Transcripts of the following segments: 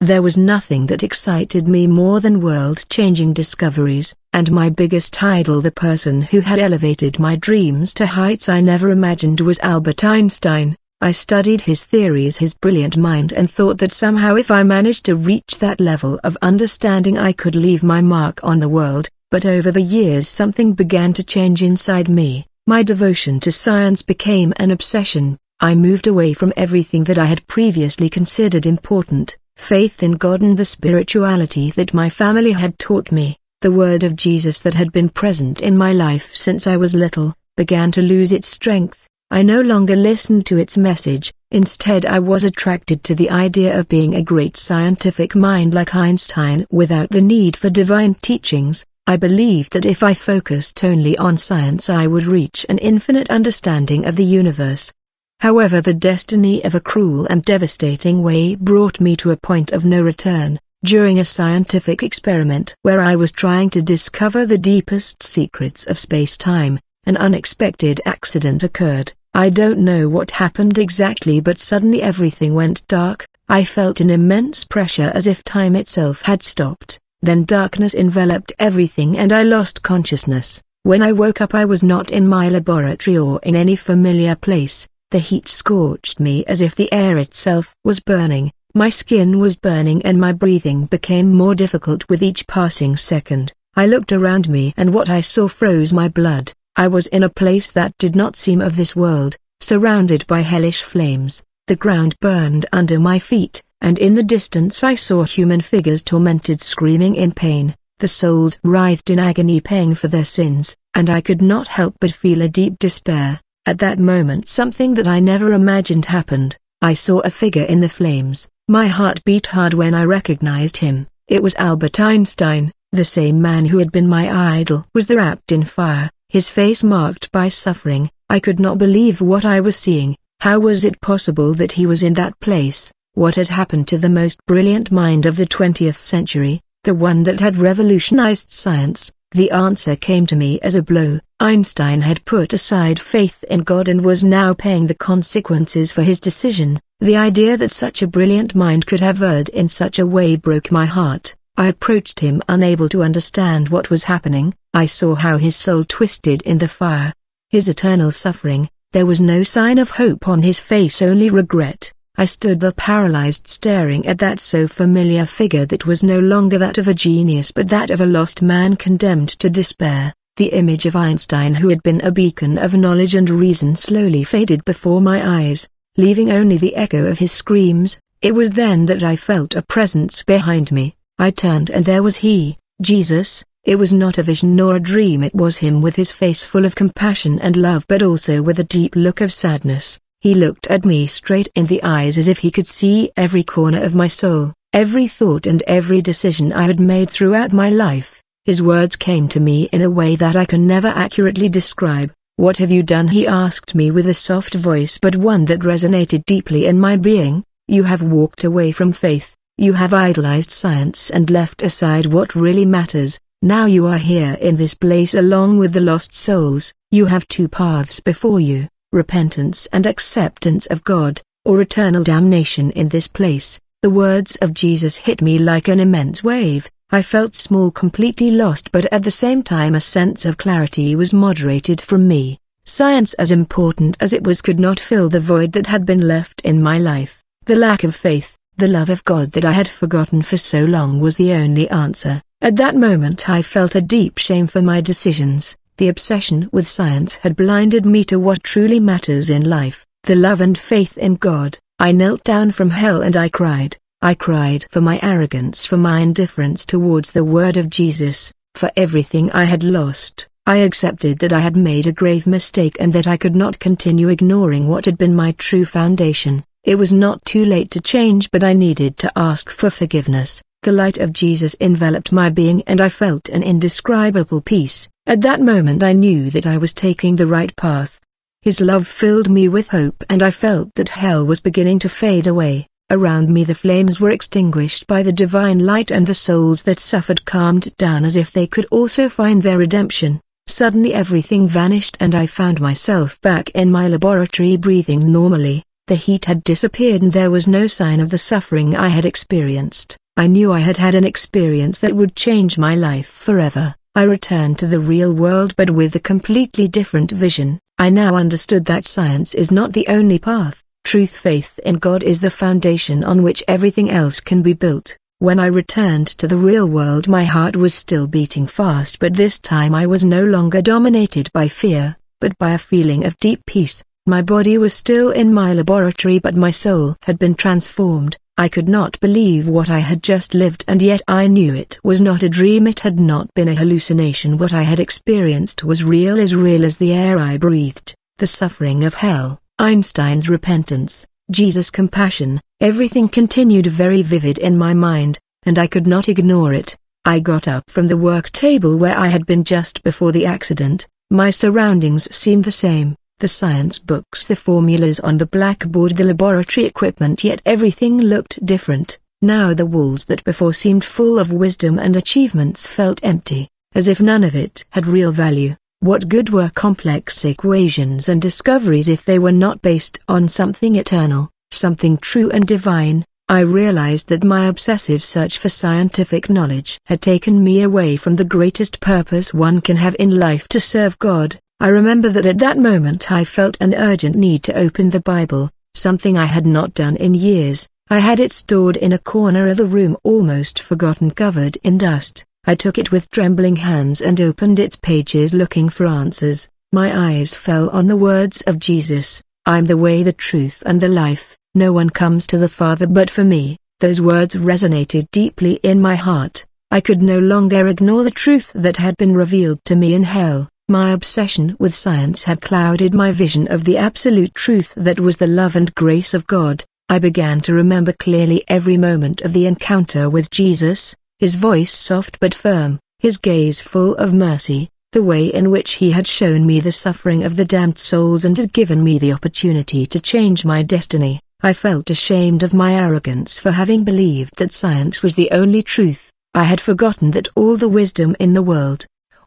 There was nothing that excited me more than world-changing discoveries, and my biggest idol, the person who had elevated my dreams to heights I never imagined, was Albert Einstein. I studied his theories, his brilliant mind, and thought that somehow if I managed to reach that level of understanding I could leave my mark on the world. But over the years something began to change inside me. My devotion to science became an obsession. I moved away from everything that I had previously considered important. Faith in God and the spirituality that my family had taught me, the word of Jesus that had been present in my life since I was little, began to lose its strength. I no longer listened to its message. Instead, I was attracted to the idea of being a great scientific mind like Einstein without the need for divine teachings. I believed that if I focused only on science I would reach an infinite understanding of the universe. However, the destiny of a cruel and devastating way brought me to a point of no return. During a scientific experiment where I was trying to discover the deepest secrets of space-time, an unexpected accident occurred. I don't know what happened exactly, but suddenly everything went dark. I felt an immense pressure as if time itself had stopped. Then darkness enveloped everything and I lost consciousness. When I woke up I was not in my laboratory or in any familiar place. The heat scorched me as if the air itself was burning. My skin was burning and my breathing became more difficult with each passing second. I looked around me and what I saw froze my blood. I was in a place that did not seem of this world, surrounded by hellish flames. The ground burned under my feet, and in the distance I saw human figures tormented, screaming in pain. The souls writhed in agony, paying for their sins, and I could not help but feel a deep despair. At that moment something that I never imagined happened. I saw a figure in the flames. My heart beat hard when I recognized him. It was Albert Einstein, the same man who had been my idol. Was there, wrapped in fire, his face marked by suffering. I could not believe what I was seeing. How was it possible that he was in that place? What had happened to the most brilliant mind of the 20th century, the one that had revolutionized science? The answer came to me as a blow. Einstein had put aside faith in God and was now paying the consequences for his decision. The idea that such a brilliant mind could have erred in such a way broke my heart. I approached him, unable to understand what was happening. I saw how his soul twisted in the fire. His eternal suffering. There was no sign of hope on his face, only regret. I stood there paralyzed, staring at that so familiar figure that was no longer that of a genius but that of a lost man condemned to despair. The image of Einstein, who had been a beacon of knowledge and reason, slowly faded before my eyes, leaving only the echo of his screams. It was then that I felt a presence behind me. I turned and there was he, Jesus. It was not a vision nor a dream, it was him, with his face full of compassion and love but also with a deep look of sadness. He looked at me straight in the eyes as if he could see every corner of my soul, every thought and every decision I had made throughout my life. His words came to me in a way that I can never accurately describe. "What have you done?" he asked me with a soft voice but one that resonated deeply in my being. "You have walked away from faith, you have idolized science and left aside what really matters. Now you are here in this place along with the lost souls. You have two paths before you, repentance and acceptance of God, or eternal damnation in this place." The words of Jesus hit me like an immense wave. I felt small, completely lost, but at the same time a sense of clarity was moderated from me. Science, as important as it was, could not fill the void that had been left in my life. The lack of faith, the love of God that I had forgotten for so long, was the only answer. At that moment I felt a deep shame for my decisions. The obsession with science had blinded me to what truly matters in life, the love and faith in God. I knelt down from hell and I cried. I cried for my arrogance, for my indifference towards the word of Jesus, for everything I had lost. I accepted that I had made a grave mistake and that I could not continue ignoring what had been my true foundation. It was not too late to change, but I needed to ask for forgiveness. The light of Jesus enveloped my being and I felt an indescribable peace. At that moment I knew that I was taking the right path. His love filled me with hope and I felt that hell was beginning to fade away. Around me the flames were extinguished by the divine light and the souls that suffered calmed down as if they could also find their redemption. Suddenly everything vanished and I found myself back in my laboratory, breathing normally. The heat had disappeared and there was no sign of the suffering I had experienced. I knew I had had an experience that would change my life forever. I returned to the real world but with a completely different vision. I now understood that science is not the only path. Truth, faith in God is the foundation on which everything else can be built. When I returned to the real world, my heart was still beating fast, but this time I was no longer dominated by fear, but by a feeling of deep peace. My body was still in my laboratory but my soul had been transformed. I could not believe what I had just lived, and yet I knew it was not a dream, it had not been a hallucination. What I had experienced was real as the air I breathed. The suffering of hell, Einstein's repentance, Jesus' compassion, everything continued very vivid in my mind, and I could not ignore it. I got up from the work table where I had been just before the accident. My surroundings seemed the same. The science books, the formulas on the blackboard, the laboratory equipment, yet everything looked different. Now the walls that before seemed full of wisdom and achievements felt empty, as if none of it had real value. What good were complex equations and discoveries if they were not based on something eternal, something true and divine? I realized that my obsessive search for scientific knowledge had taken me away from the greatest purpose one can have in life, to serve God. I remember that at that moment I felt an urgent need to open the Bible, something I had not done in years. I had it stored in a corner of the room, almost forgotten, covered in dust. I took it with trembling hands and opened its pages looking for answers. My eyes fell on the words of Jesus, "I'm the way, the truth and the life. No one comes to the Father but for me." Those words resonated deeply in my heart. I could no longer ignore the truth that had been revealed to me in hell. My obsession with science had clouded my vision of the absolute truth that was the love and grace of God. I began to remember clearly every moment of the encounter with Jesus, his voice soft but firm, his gaze full of mercy, the way in which he had shown me the suffering of the damned souls and had given me the opportunity to change my destiny. I felt ashamed of my arrogance for having believed that science was the only truth. I had forgotten that all the wisdom in the world,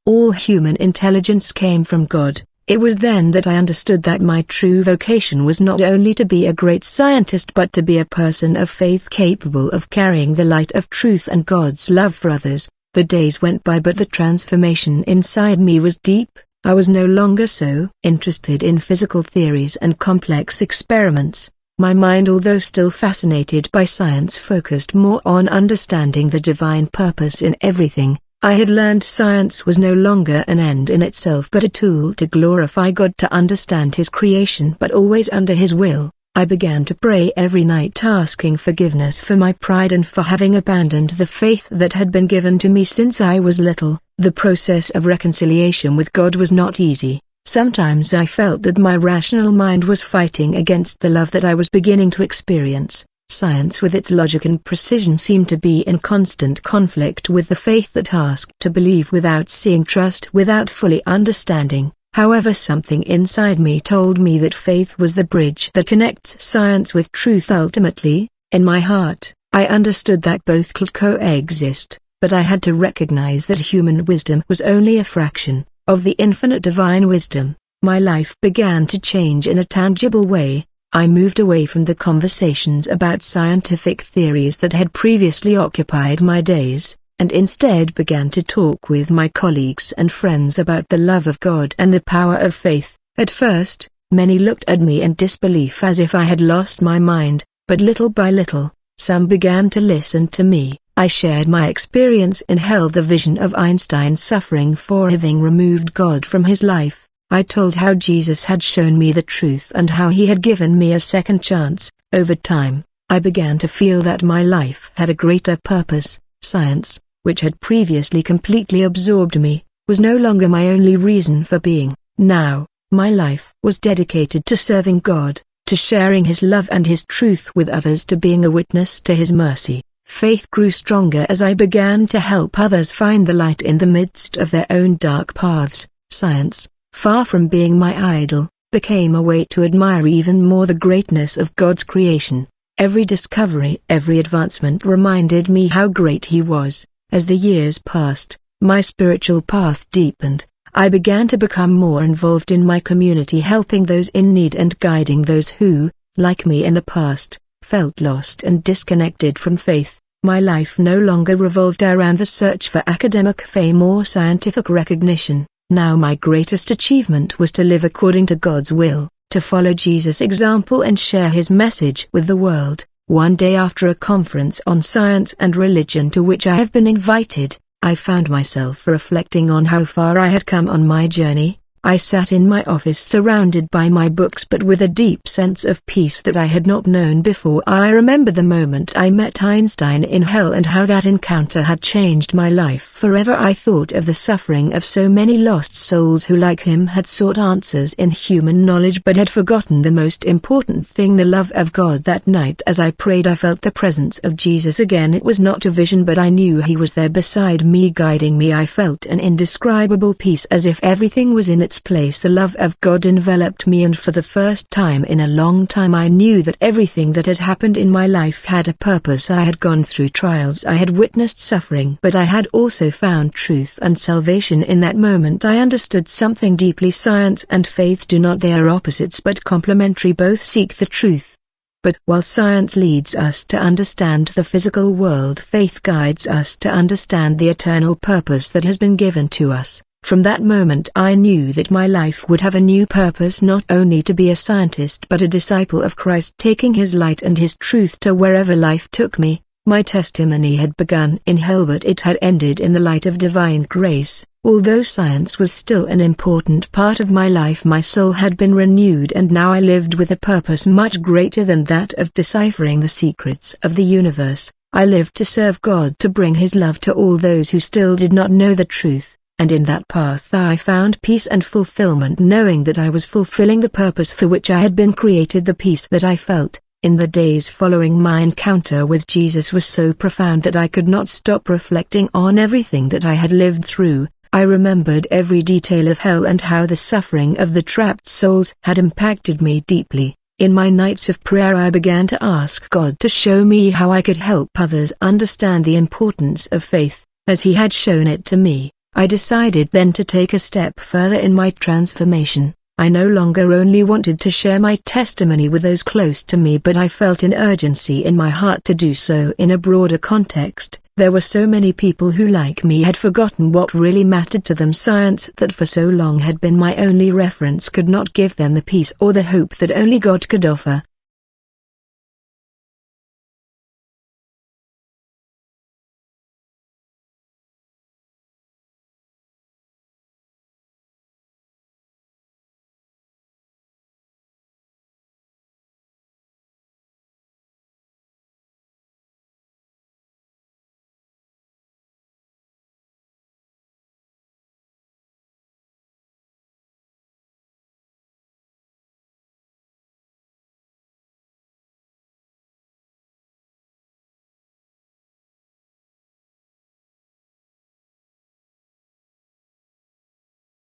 all human intelligence, came from God. It was then that I understood that my true vocation was not only to be a great scientist but to be a person of faith capable of carrying the light of truth and God's love for others. The days went by but the transformation inside me was deep. I was no longer so interested in physical theories and complex experiments. My mind, although still fascinated by science, focused more on understanding the divine purpose in everything. I had learned science was no longer an end in itself but a tool to glorify God, to understand His creation but always under His will. I began to pray every night, asking forgiveness for my pride and for having abandoned the faith that had been given to me since I was little. The process of reconciliation with God was not easy. Sometimes I felt that my rational mind was fighting against the love that I was beginning to experience. Science with its logic and precision seemed to be in constant conflict with the faith that asked to believe without seeing, trust without fully understanding. However, something inside me told me that faith was the bridge that connects science with truth ultimately. In my heart, I understood that both could coexist, but I had to recognize that human wisdom was only a fraction of the infinite divine wisdom. My life began to change in a tangible way. I moved away from the conversations about scientific theories that had previously occupied my days, and instead began to talk with my colleagues and friends about the love of God and the power of faith. At first, many looked at me in disbelief as if I had lost my mind, but little by little, some began to listen to me. I shared my experience in hell, the vision of Einstein's suffering for having removed God from his life. I told how Jesus had shown me the truth and how he had given me a second chance. Over time, I began to feel that my life had a greater purpose. Science, which had previously completely absorbed me, was no longer my only reason for being. Now, my life was dedicated to serving God, to sharing His love and His truth with others, to being a witness to His mercy. Faith grew stronger as I began to help others find the light in the midst of their own dark paths. Science, far from being my idol, became a way to admire even more the greatness of God's creation. Every discovery, every advancement reminded me how great He was. As the years passed, my spiritual path deepened. I began to become more involved in my community, helping those in need and guiding those who, like me in the past, felt lost and disconnected from faith. My life no longer revolved around the search for academic fame or scientific recognition. Now my greatest achievement was to live according to God's will, to follow Jesus' example and share his message with the world. One day after a conference on science and religion to which I have been invited, I found myself reflecting on how far I had come on my journey. I sat in my office surrounded by my books but with a deep sense of peace that I had not known before. I remember the moment I met Einstein in hell and how that encounter had changed my life forever. I thought of the suffering of so many lost souls who like him had sought answers in human knowledge but had forgotten the most important thing, the love of God. That night as I prayed I felt the presence of Jesus again. It was not a vision but I knew he was there beside me, guiding me. I felt an indescribable peace as if everything was in its place. The love of God enveloped me, and for the first time in a long time I knew that everything that had happened in my life had a purpose. I had gone through trials, I had witnessed suffering, but I had also found truth and salvation. In that moment I understood something deeply. Science and faith do not, they are opposites but complementary. Both seek the truth. But while science leads us to understand the physical world, faith guides us to understand the eternal purpose that has been given to us. From that moment I knew that my life would have a new purpose, not only to be a scientist but a disciple of Christ, taking his light and his truth to wherever life took me. My testimony had begun in hell but it had ended in the light of divine grace. Although science was still an important part of my life, my soul had been renewed and now I lived with a purpose much greater than that of deciphering the secrets of the universe. I lived to serve God, to bring his love to all those who still did not know the truth. And in that path I found peace and fulfillment, knowing that I was fulfilling the purpose for which I had been created. The peace that I felt in the days following my encounter with Jesus was so profound that I could not stop reflecting on everything that I had lived through. I remembered every detail of hell and how the suffering of the trapped souls had impacted me deeply. In my nights of prayer I began to ask God to show me how I could help others understand the importance of faith, as he had shown it to me. I decided then to take a step further in my transformation. I no longer only wanted to share my testimony with those close to me, but I felt an urgency in my heart to do so in a broader context. There were so many people who, like me, had forgotten what really mattered to them. Science, that for so long had been my only reference, could not give them the peace or the hope that only God could offer.